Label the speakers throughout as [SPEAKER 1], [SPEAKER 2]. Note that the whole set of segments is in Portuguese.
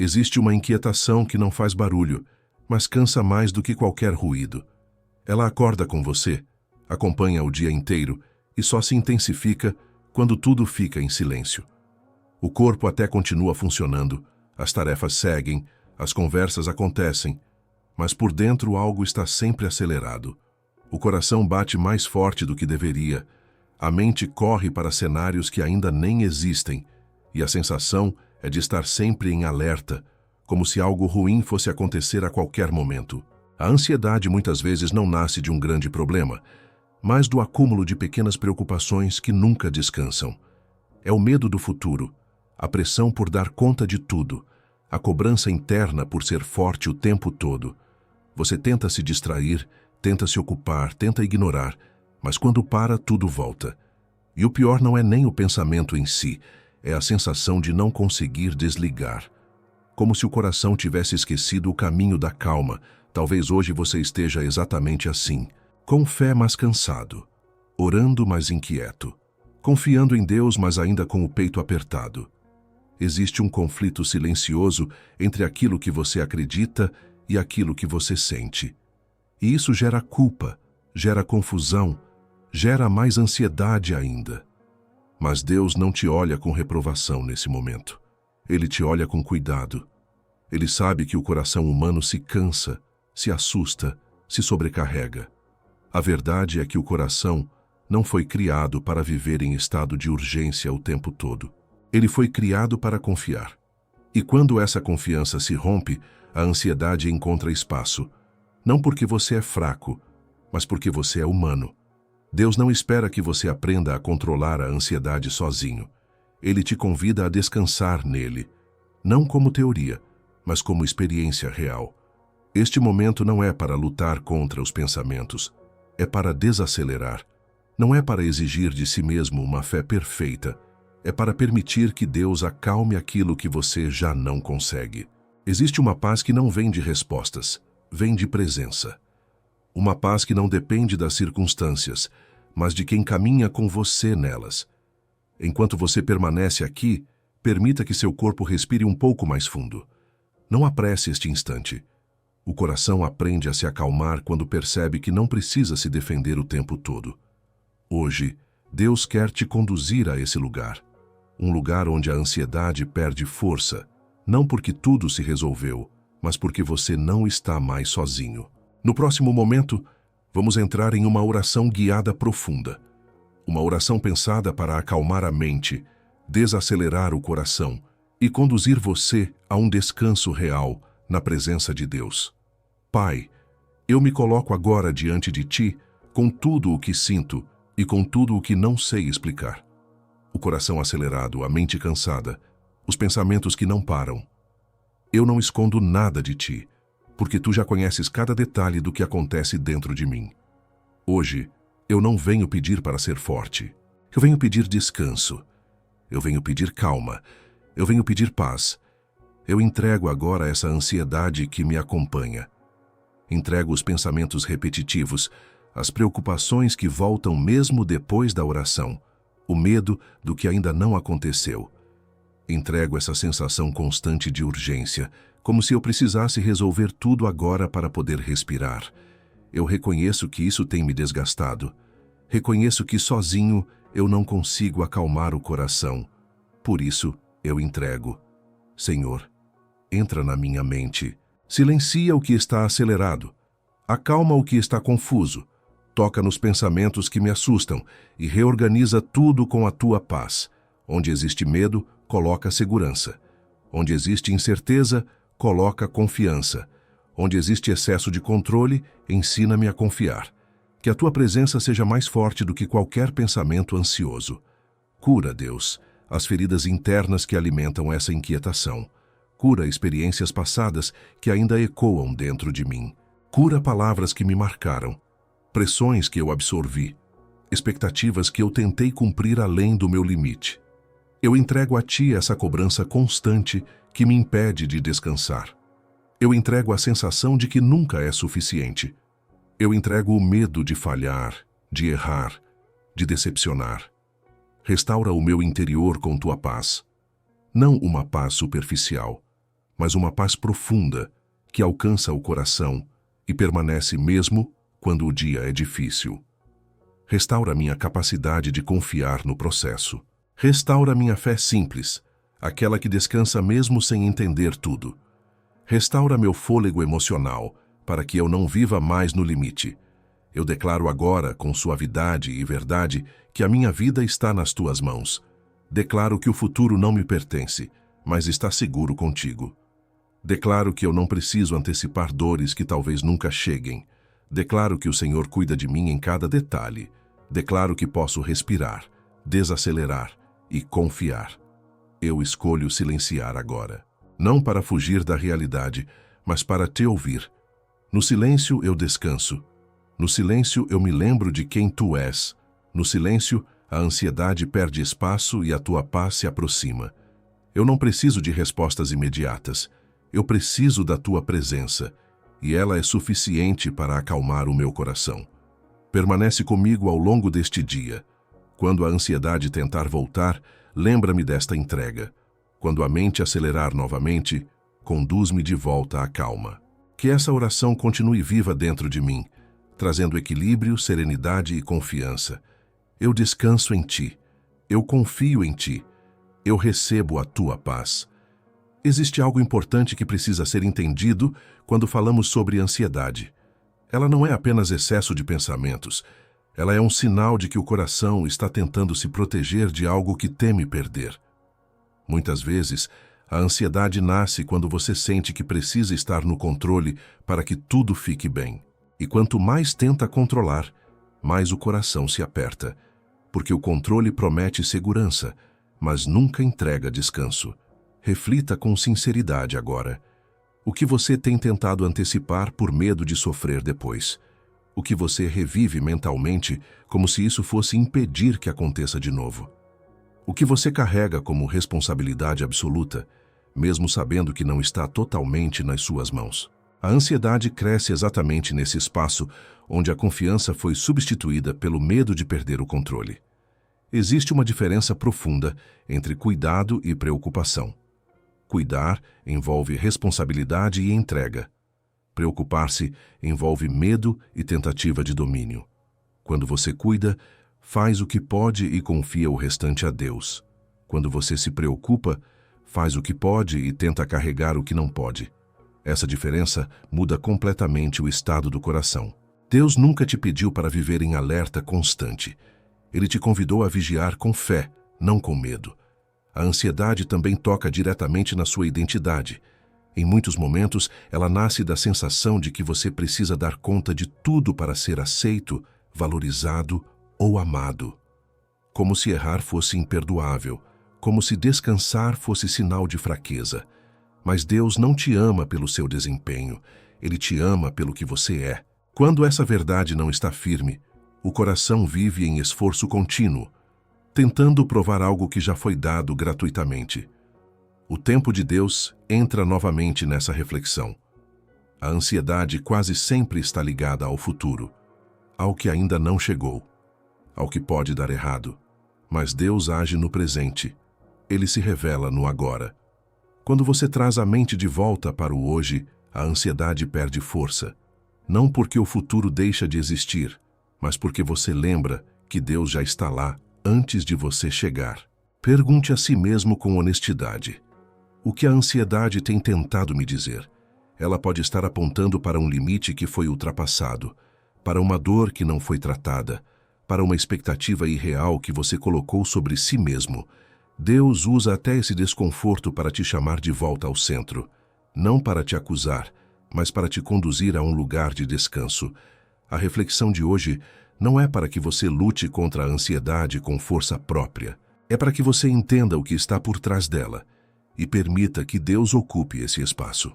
[SPEAKER 1] Existe uma inquietação que não faz barulho, mas cansa mais do que qualquer ruído. Ela acorda com você, acompanha o dia inteiro e só se intensifica quando tudo fica em silêncio. O corpo até continua funcionando, as tarefas seguem, as conversas acontecem, mas por dentro algo está sempre acelerado. O coração bate mais forte do que deveria, a mente corre para cenários que ainda nem existem, e a sensação é de estar sempre em alerta, como se algo ruim fosse acontecer a qualquer momento. A ansiedade muitas vezes não nasce de um grande problema, mas do acúmulo de pequenas preocupações que nunca descansam. É o medo do futuro, a pressão por dar conta de tudo, a cobrança interna por ser forte o tempo todo. Você tenta se distrair, tenta se ocupar, tenta ignorar, mas quando para, tudo volta. E o pior não é nem o pensamento em si, é a sensação de não conseguir desligar. Como se o coração tivesse esquecido o caminho da calma. Talvez hoje você esteja exatamente assim, com fé mas cansado, orando mas inquieto, confiando em Deus mas ainda com o peito apertado. Existe um conflito silencioso entre aquilo que você acredita e aquilo que você sente. E isso gera culpa, gera confusão, gera mais ansiedade ainda. Mas Deus não te olha com reprovação nesse momento. Ele te olha com cuidado. Ele sabe que o coração humano se cansa, se assusta, se sobrecarrega. A verdade é que o coração não foi criado para viver em estado de urgência o tempo todo. Ele foi criado para confiar. E quando essa confiança se rompe, a ansiedade encontra espaço. Não porque você é fraco, mas porque você é humano. Deus não espera que você aprenda a controlar a ansiedade sozinho. Ele te convida a descansar nele, não como teoria, mas como experiência real. Este momento não é para lutar contra os pensamentos, é para desacelerar. Não é para exigir de si mesmo uma fé perfeita, é para permitir que Deus acalme aquilo que você já não consegue. Existe uma paz que não vem de respostas, vem de presença. Uma paz que não depende das circunstâncias, mas de quem caminha com você nelas. Enquanto você permanece aqui, permita que seu corpo respire um pouco mais fundo. Não apresse este instante. O coração aprende a se acalmar quando percebe que não precisa se defender o tempo todo. Hoje, Deus quer te conduzir a esse lugar. Um lugar onde a ansiedade perde força, não porque tudo se resolveu, mas porque você não está mais sozinho. No próximo momento, vamos entrar em uma oração guiada profunda. Uma oração pensada para acalmar a mente, desacelerar o coração e conduzir você a um descanso real na presença de Deus. Pai, eu me coloco agora diante de Ti com tudo o que sinto e com tudo o que não sei explicar. O coração acelerado, a mente cansada, os pensamentos que não param. Eu não escondo nada de Ti, porque Tu já conheces cada detalhe do que acontece dentro de mim. Hoje, eu não venho pedir para ser forte. Eu venho pedir descanso. Eu venho pedir calma. Eu venho pedir paz. Eu entrego agora essa ansiedade que me acompanha. Entrego os pensamentos repetitivos, as preocupações que voltam mesmo depois da oração, o medo do que ainda não aconteceu. Entrego essa sensação constante de urgência, como se eu precisasse resolver tudo agora para poder respirar. Eu reconheço que isso tem me desgastado. Reconheço que sozinho eu não consigo acalmar o coração. Por isso, eu entrego. Senhor, entra na minha mente. Silencia o que está acelerado. Acalma o que está confuso. Toca nos pensamentos que me assustam e reorganiza tudo com a Tua paz. Onde existe medo, coloca segurança. Onde existe incerteza, coloca confiança. Onde existe excesso de controle, ensina-me a confiar. Que a Tua presença seja mais forte do que qualquer pensamento ansioso. Cura, Deus, as feridas internas que alimentam essa inquietação. Cura experiências passadas que ainda ecoam dentro de mim. Cura palavras que me marcaram, pressões que eu absorvi, expectativas que eu tentei cumprir além do meu limite. Eu entrego a Ti essa cobrança constante que me impede de descansar. Eu entrego a sensação de que nunca é suficiente. Eu entrego o medo de falhar, de errar, de decepcionar. Restaura o meu interior com Tua paz. Não uma paz superficial, mas uma paz profunda que alcança o coração e permanece mesmo quando o dia é difícil. Restaura minha capacidade de confiar no processo. Restaura minha fé simples, aquela que descansa mesmo sem entender tudo. Restaura meu fôlego emocional, para que eu não viva mais no limite. Eu declaro agora, com suavidade e verdade, que a minha vida está nas tuas mãos. Declaro que o futuro não me pertence, mas está seguro contigo. Declaro que eu não preciso antecipar dores que talvez nunca cheguem. Declaro que o Senhor cuida de mim em cada detalhe. Declaro que posso respirar, desacelerar e confiar. Eu escolho silenciar agora. Não para fugir da realidade, mas para te ouvir. No silêncio eu descanso. No silêncio eu me lembro de quem tu és. No silêncio, a ansiedade perde espaço e a tua paz se aproxima. Eu não preciso de respostas imediatas. Eu preciso da tua presença, e ela é suficiente para acalmar o meu coração. Permanece comigo ao longo deste dia. Quando a ansiedade tentar voltar, lembra-me desta entrega. Quando a mente acelerar novamente, conduz-me de volta à calma. Que essa oração continue viva dentro de mim, trazendo equilíbrio, serenidade e confiança. Eu descanso em ti. Eu confio em ti. Eu recebo a tua paz. Existe algo importante que precisa ser entendido quando falamos sobre ansiedade. Ela não é apenas excesso de pensamentos. Ela é um sinal de que o coração está tentando se proteger de algo que teme perder. Muitas vezes, a ansiedade nasce quando você sente que precisa estar no controle para que tudo fique bem. E quanto mais tenta controlar, mais o coração se aperta, porque o controle promete segurança, mas nunca entrega descanso. Reflita com sinceridade agora. O que você tem tentado antecipar por medo de sofrer depois? O que você revive mentalmente como se isso fosse impedir que aconteça de novo? O que você carrega como responsabilidade absoluta, mesmo sabendo que não está totalmente nas suas mãos? A ansiedade cresce exatamente nesse espaço onde a confiança foi substituída pelo medo de perder o controle. Existe uma diferença profunda entre cuidado e preocupação. Cuidar envolve responsabilidade e entrega. Preocupar-se envolve medo e tentativa de domínio. Quando você cuida, faz o que pode e confia o restante a Deus. Quando você se preocupa, faz o que pode e tenta carregar o que não pode. Essa diferença muda completamente o estado do coração. Deus nunca te pediu para viver em alerta constante. Ele te convidou a vigiar com fé, não com medo. A ansiedade também toca diretamente na sua identidade. Em muitos momentos, ela nasce da sensação de que você precisa dar conta de tudo para ser aceito, valorizado ou amado. Como se errar fosse imperdoável, como se descansar fosse sinal de fraqueza. Mas Deus não te ama pelo seu desempenho, Ele te ama pelo que você é. Quando essa verdade não está firme, o coração vive em esforço contínuo, tentando provar algo que já foi dado gratuitamente. O tempo de Deus entra novamente nessa reflexão. A ansiedade quase sempre está ligada ao futuro, ao que ainda não chegou, ao que pode dar errado. Mas Deus age no presente. Ele se revela no agora. Quando você traz a mente de volta para o hoje, a ansiedade perde força. Não porque o futuro deixa de existir, mas porque você lembra que Deus já está lá antes de você chegar. Pergunte a si mesmo com honestidade: o que a ansiedade tem tentado me dizer? Ela pode estar apontando para um limite que foi ultrapassado, para uma dor que não foi tratada, para uma expectativa irreal que você colocou sobre si mesmo. Deus usa até esse desconforto para te chamar de volta ao centro, não para te acusar, mas para te conduzir a um lugar de descanso. A reflexão de hoje não é para que você lute contra a ansiedade com força própria. É para que você entenda o que está por trás dela e permita que Deus ocupe esse espaço.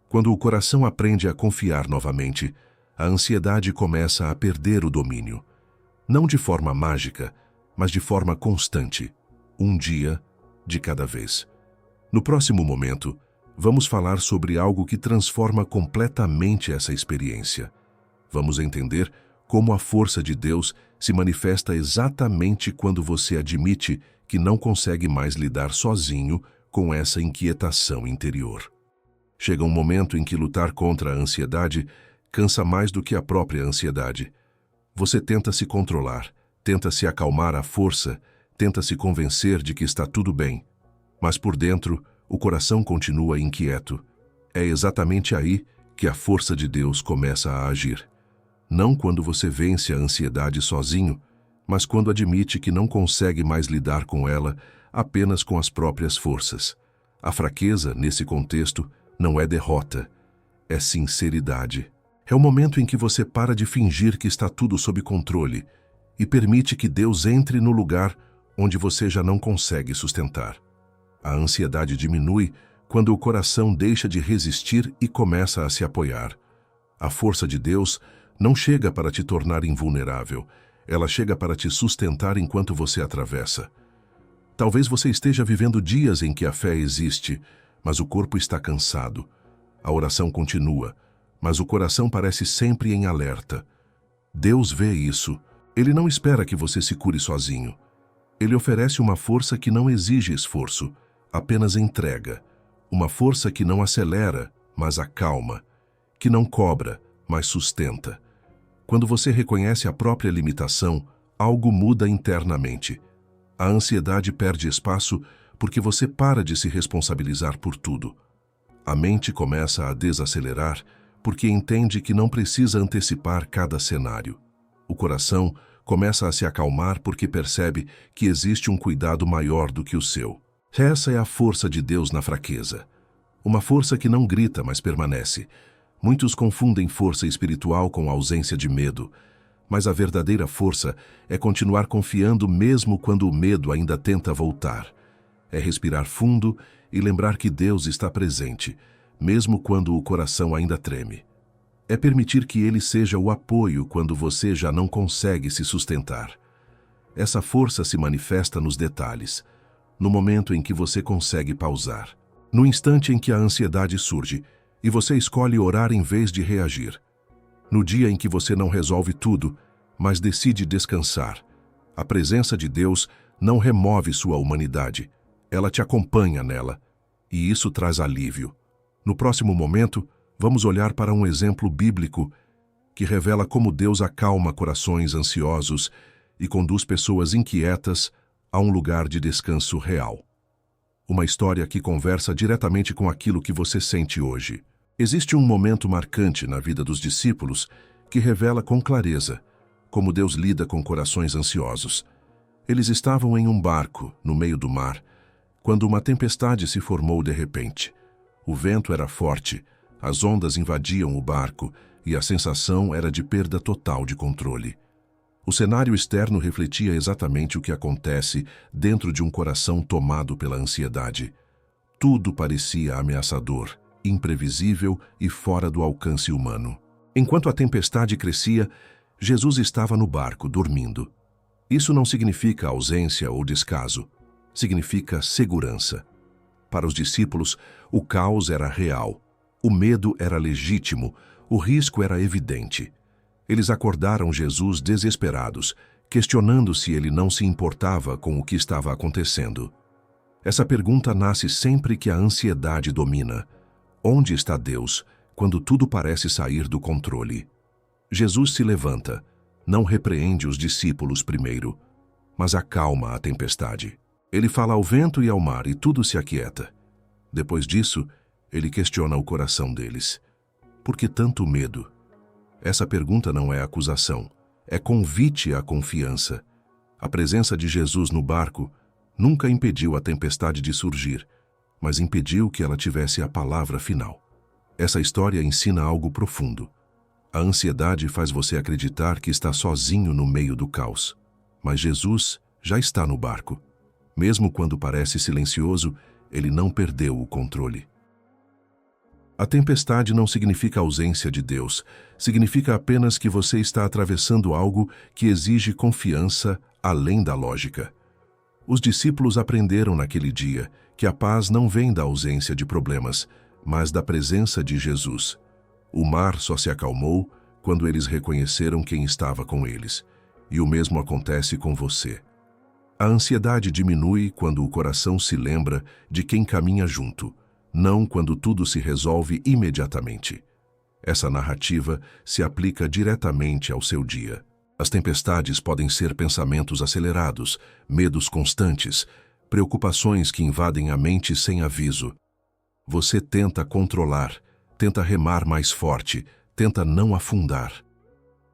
[SPEAKER 1] Quando o coração aprende a confiar novamente, a ansiedade começa a perder o domínio. Não de forma mágica, mas de forma constante, um dia de cada vez. No próximo momento, vamos falar sobre algo que transforma completamente essa experiência. Vamos entender como a força de Deus se manifesta exatamente quando você admite que não consegue mais lidar sozinho com essa inquietação interior. Chega um momento em que lutar contra a ansiedade cansa mais do que a própria ansiedade. Você tenta se controlar, tenta se acalmar à força, tenta se convencer de que está tudo bem. Mas por dentro, o coração continua inquieto. É exatamente aí que a força de Deus começa a agir. Não quando você vence a ansiedade sozinho, mas quando admite que não consegue mais lidar com ela apenas com as próprias forças. A fraqueza, nesse contexto, não é derrota, é sinceridade. É o momento em que você para de fingir que está tudo sob controle e permite que Deus entre no lugar onde você já não consegue sustentar. A ansiedade diminui quando o coração deixa de resistir e começa a se apoiar. A força de Deus não chega para te tornar invulnerável, ela chega para te sustentar enquanto você atravessa. Talvez você esteja vivendo dias em que a fé existe, mas o corpo está cansado. A oração continua, mas o coração parece sempre em alerta. Deus vê isso. Ele não espera que você se cure sozinho. Ele oferece uma força que não exige esforço, apenas entrega. Uma força que não acelera, mas acalma. Que não cobra, mas sustenta. Quando você reconhece a própria limitação, algo muda internamente. A ansiedade perde espaço porque você para de se responsabilizar por tudo. A mente começa a desacelerar porque entende que não precisa antecipar cada cenário. O coração começa a se acalmar porque percebe que existe um cuidado maior do que o seu. Essa é a força de Deus na fraqueza. Uma força que não grita, mas permanece. Muitos confundem força espiritual com ausência de medo, mas a verdadeira força é continuar confiando mesmo quando o medo ainda tenta voltar. É respirar fundo e lembrar que Deus está presente, mesmo quando o coração ainda treme. É permitir que Ele seja o apoio quando você já não consegue se sustentar. Essa força se manifesta nos detalhes, no momento em que você consegue pausar, no instante em que a ansiedade surge e você escolhe orar em vez de reagir, no dia em que você não resolve tudo, mas decide descansar. A presença de Deus não remove sua humanidade, ela te acompanha nela, e isso traz alívio. No próximo momento, vamos olhar para um exemplo bíblico que revela como Deus acalma corações ansiosos e conduz pessoas inquietas a um lugar de descanso real. Uma história que conversa diretamente com aquilo que você sente hoje. Existe um momento marcante na vida dos discípulos que revela com clareza como Deus lida com corações ansiosos. Eles estavam em um barco, no meio do mar, quando uma tempestade se formou de repente. O vento era forte, as ondas invadiam o barco e a sensação era de perda total de controle. O cenário externo refletia exatamente o que acontece dentro de um coração tomado pela ansiedade. Tudo parecia ameaçador, imprevisível e fora do alcance humano. Enquanto a tempestade crescia, Jesus estava no barco, dormindo. Isso não significa ausência ou descaso. Significa segurança. Para os discípulos, o caos era real. O medo era legítimo. O risco era evidente. Eles acordaram Jesus desesperados, questionando se ele não se importava com o que estava acontecendo. Essa pergunta nasce sempre que a ansiedade domina. Onde está Deus quando tudo parece sair do controle? Jesus se levanta, não repreende os discípulos primeiro, mas acalma a tempestade. Ele fala ao vento e ao mar e tudo se aquieta. Depois disso, ele questiona o coração deles. Por que tanto medo? Essa pergunta não é acusação, é convite à confiança. A presença de Jesus no barco nunca impediu a tempestade de surgir, mas impediu que ela tivesse a palavra final. Essa história ensina algo profundo. A ansiedade faz você acreditar que está sozinho no meio do caos, mas Jesus já está no barco. Mesmo quando parece silencioso, ele não perdeu o controle. A tempestade não significa ausência de Deus, significa apenas que você está atravessando algo que exige confiança além da lógica. Os discípulos aprenderam naquele dia que a paz não vem da ausência de problemas, mas da presença de Jesus. O mar só se acalmou quando eles reconheceram quem estava com eles, e o mesmo acontece com você. A ansiedade diminui quando o coração se lembra de quem caminha junto. não quando tudo se resolve imediatamente. Essa narrativa se aplica diretamente ao seu dia. As tempestades podem ser pensamentos acelerados, medos constantes, preocupações que invadem a mente sem aviso. Você tenta controlar, tenta remar mais forte, tenta não afundar.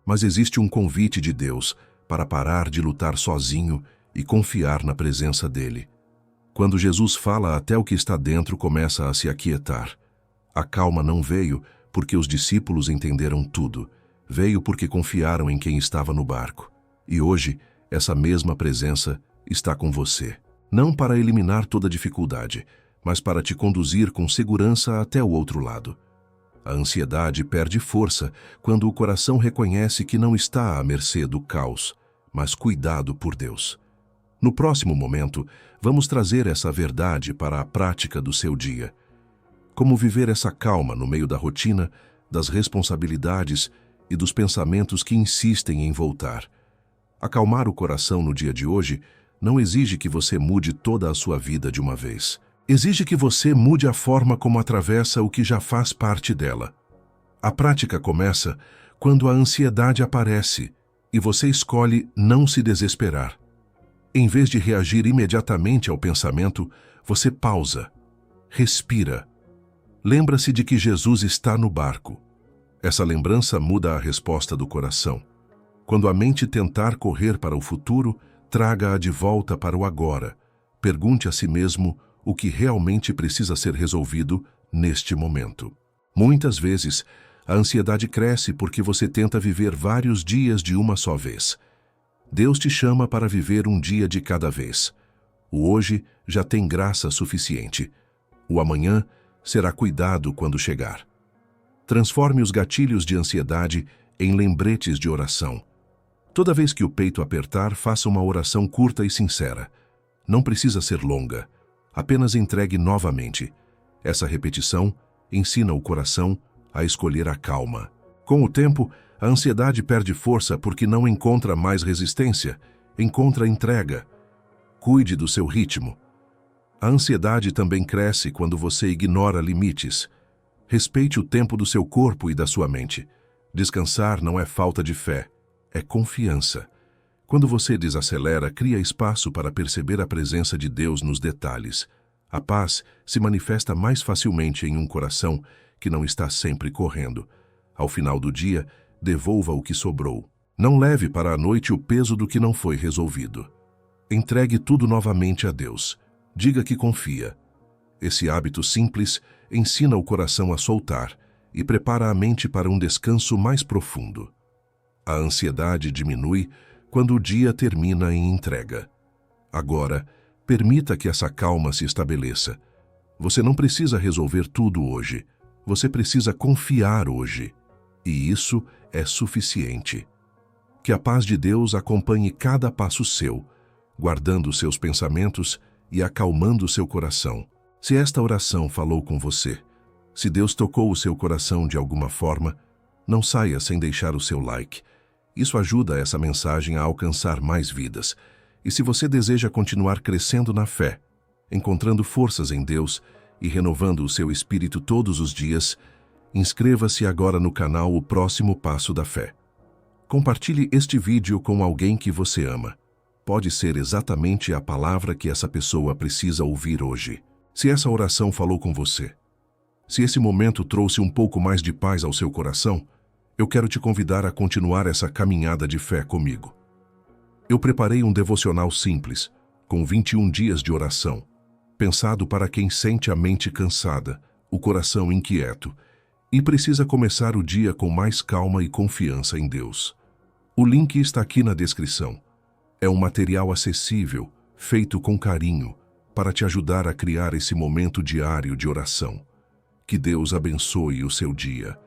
[SPEAKER 1] Mas existe um convite de Deus para parar de lutar sozinho e confiar na presença dele. Quando Jesus fala, até o que está dentro começa a se aquietar. A calma não veio porque os discípulos entenderam tudo. Veio porque confiaram em quem estava no barco. E hoje, essa mesma presença está com você. Não para eliminar toda dificuldade, mas para te conduzir com segurança até o outro lado. A ansiedade perde força quando o coração reconhece que não está à mercê do caos, mas cuidado por Deus. No próximo momento, vamos trazer essa verdade para a prática do seu dia. Como viver essa calma no meio da rotina, das responsabilidades e dos pensamentos que insistem em voltar. Acalmar o coração no dia de hoje não exige que você mude toda a sua vida de uma vez. Exige que você mude a forma como atravessa o que já faz parte dela. A prática começa quando a ansiedade aparece e você escolhe não se desesperar. Em vez de reagir imediatamente ao pensamento, você pausa, respira. Lembra-se de que Jesus está no barco. Essa lembrança muda a resposta do coração. Quando a mente tentar correr para o futuro, traga-a de volta para o agora. Pergunte a si mesmo o que realmente precisa ser resolvido neste momento. Muitas vezes, a ansiedade cresce porque você tenta viver vários dias de uma só vez. Deus te chama para viver um dia de cada vez. O hoje já tem graça suficiente. O amanhã será cuidado quando chegar. Transforme os gatilhos de ansiedade em lembretes de oração. Toda vez que o peito apertar, faça uma oração curta e sincera. Não precisa ser longa. Apenas entregue novamente. Essa repetição ensina o coração a escolher a calma. Com o tempo, a ansiedade perde força porque não encontra mais resistência, encontra entrega. Cuide do seu ritmo. A ansiedade também cresce quando você ignora limites. Respeite o tempo do seu corpo e da sua mente. Descansar não é falta de fé, é confiança. Quando você desacelera, cria espaço para perceber a presença de Deus nos detalhes. A paz se manifesta mais facilmente em um coração que não está sempre correndo. Ao final do dia, devolva o que sobrou. Não leve para a noite o peso do que não foi resolvido. Entregue tudo novamente a Deus. Diga que confia. Esse hábito simples ensina o coração a soltar e prepara a mente para um descanso mais profundo. A ansiedade diminui quando o dia termina em entrega. Agora, permita que essa calma se estabeleça. Você não precisa resolver tudo hoje. Você precisa confiar hoje. E isso é suficiente. Que a paz de Deus acompanhe cada passo seu, guardando seus pensamentos e acalmando seu coração. Se esta oração falou com você, se Deus tocou o seu coração de alguma forma, não saia sem deixar o seu like. Isso ajuda essa mensagem a alcançar mais vidas. E se você deseja continuar crescendo na fé, encontrando forças em Deus e renovando o seu espírito todos os dias, inscreva-se agora no canal O Próximo Passo da Fé. Compartilhe este vídeo com alguém que você ama. Pode ser exatamente a palavra que essa pessoa precisa ouvir hoje. Se essa oração falou com você, se esse momento trouxe um pouco mais de paz ao seu coração, eu quero te convidar a continuar essa caminhada de fé comigo. Eu preparei um devocional simples, com 21 dias de oração, pensado para quem sente a mente cansada, o coração inquieto, e precisa começar o dia com mais calma e confiança em Deus. O link está aqui na descrição. É um material acessível, feito com carinho, para te ajudar a criar esse momento diário de oração. Que Deus abençoe o seu dia.